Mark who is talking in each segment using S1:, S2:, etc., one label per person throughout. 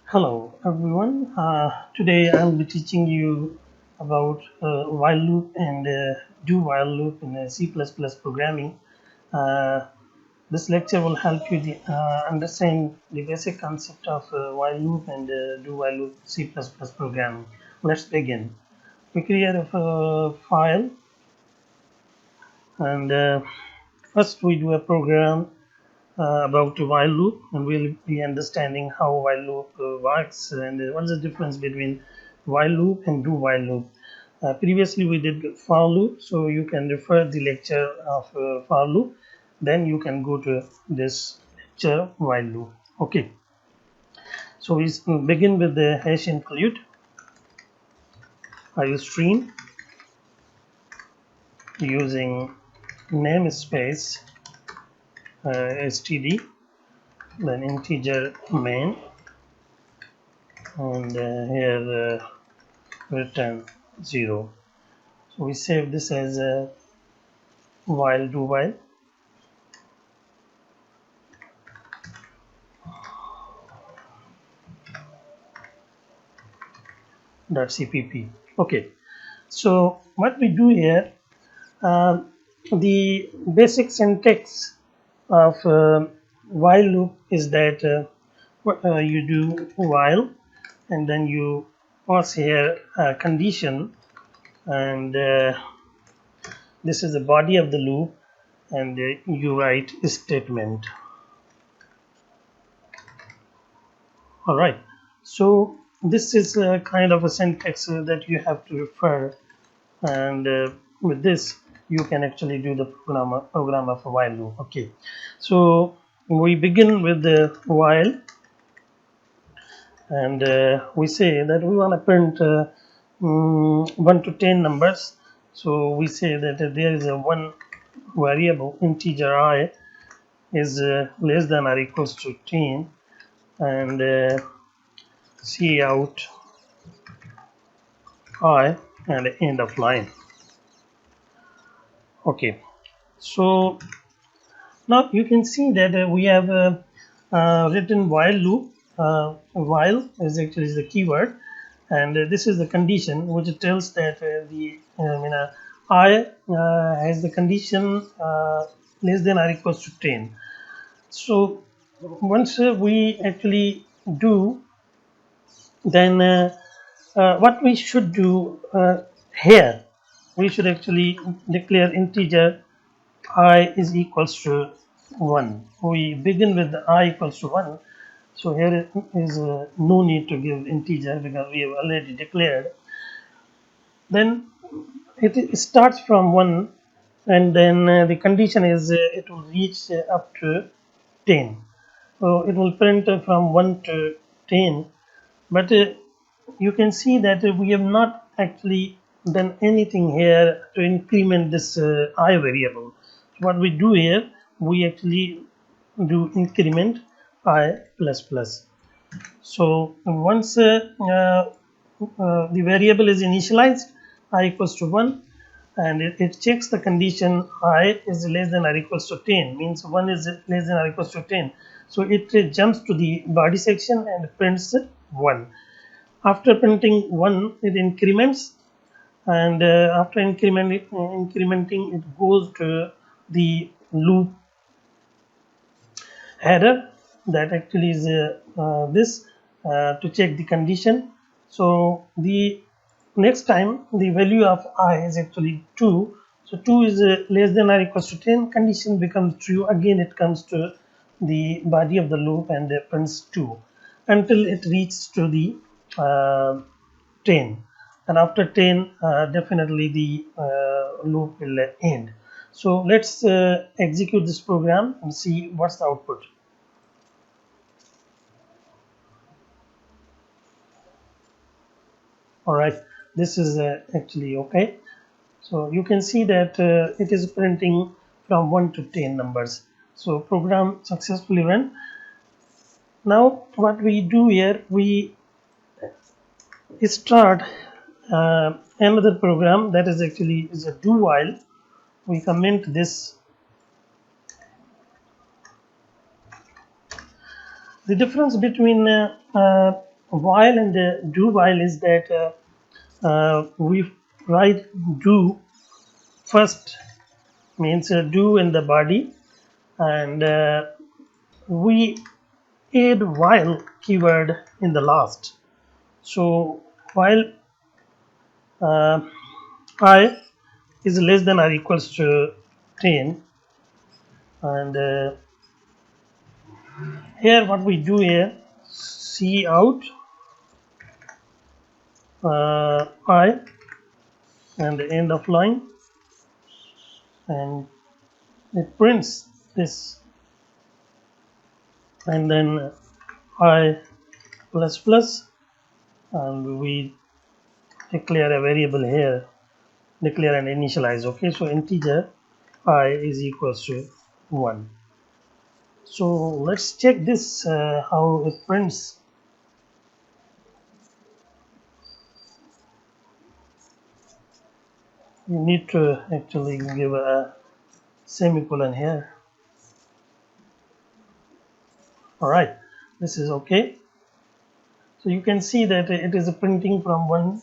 S1: Hello everyone. Today I'll be teaching you about while loop and do while loop in C++ programming. Uh, this lecture will help you understand the basic concept of while loop and do while loop C++ programming. Let's begin. We create a file and first we do a program about while loop, and we'll be understanding how while loop works and what's the difference between while loop and do while loop. Previously we did for loop, so you can refer the lecture of for loop, then you can go to this lecture while loop. Okay, so we begin with the hash include iostream using namespace std, then integer main, and here return 0. So we save this as a while do while. .cpp. Okay, so what we do here, uh, the basic syntax of while loop is that you do while and then you pass here a condition, and this is the body of the loop, and you write statement. All right, so this is a kind of a syntax that you have to refer, and with this you can actually do the program of a while loop. Okay, so we begin with the while, and we say that we want to print 1 to 10 numbers. So we say that there is a one variable integer I is less than or equals to 10, and C out I and end of line. Okay, so now you can see that we have written while loop. While is actually the keyword, and this is the condition which tells that the I has the condition less than or equals to 10. So once we actually do, then what we should do here, we should actually declare integer I is equals to 1. We begin with the I equals to 1. So here is no need to give integer because we have already declared. Then it starts from 1, and then the condition is it will reach up to 10. So it will print from 1 to 10, but you can see that we have not actually done anything here to increment this I variable. What we do here, we actually do increment I plus plus. So once the variable is initialized, I equals to 1, and it checks the condition I is less than or equals to 10, means 1 is less than or equals to 10. So it jumps to the body section and prints 1. After printing 1, it increments, and after incrementing, it goes to the loop header that actually is this to check the condition. So the next time the value of I is actually 2, so 2 is less than or equals to 10, condition becomes true. Again it comes to the body of the loop and prints 2 until it reaches to the 10, and after 10 definitely the loop will end. So let's execute this program and see what's the output. All right, this is actually okay. So you can see that it is printing from 1 to 10 numbers. So program successfully run. Now what we do here, we start another program that is actually is a do while. We comment this. The difference between while and do while is that we write do first, means do in the body, and we add while keyword in the last. So while uh, I is less than or equals to 10, and here what we do here, see out I and the end of line, and it prints this, and then I plus plus, and we declare a variable here, declare and initialize. Okay, so integer I is equals to 1. So let's check this how it prints. You need to actually give a semicolon here. All right, this is okay. So you can see that it is printing from 1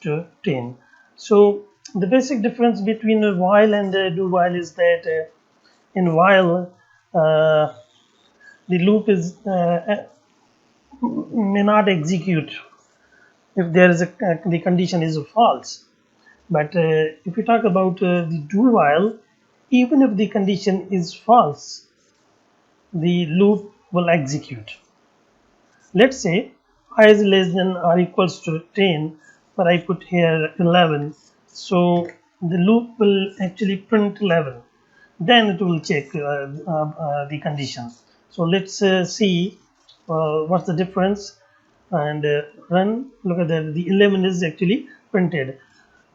S1: to 10. So the basic difference between a while and a do while is that in while the loop is may not execute if there is the condition is false. But if we talk about the do while, even if the condition is false, the loop will execute. Let's say I is less than or equals to 10, but I put here 11. So the loop will actually print 11. Then it will check the condition. So let's see what's the difference, and run. Look at that, the 11 is actually printed.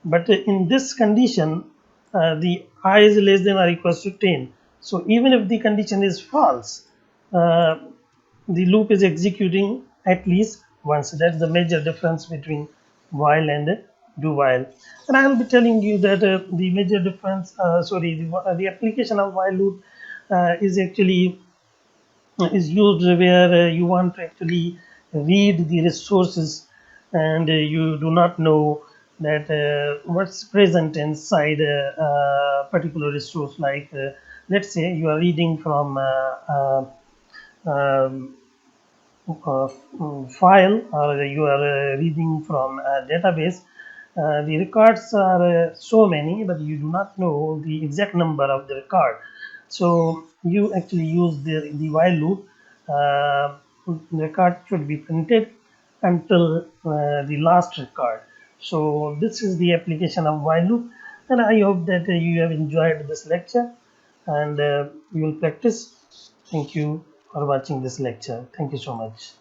S1: But in this condition, the I is less than or equals to 10. So even if the condition is false, uh, the loop is executing at least once. That's the major difference between while and do while. And I will be telling you that the major difference, the application of while loop is actually is used where you want to actually read the resources, and you do not know that what's present inside a particular resource. Like let's say you are reading from um, file, or you are reading from a database. The records are so many, but you do not know the exact number of the record. So you actually use the while loop. The record should be printed until the last record. So this is the application of while loop, and I hope that you have enjoyed this lecture, and you will practice. Thank you for watching this lecture. Thank you so much.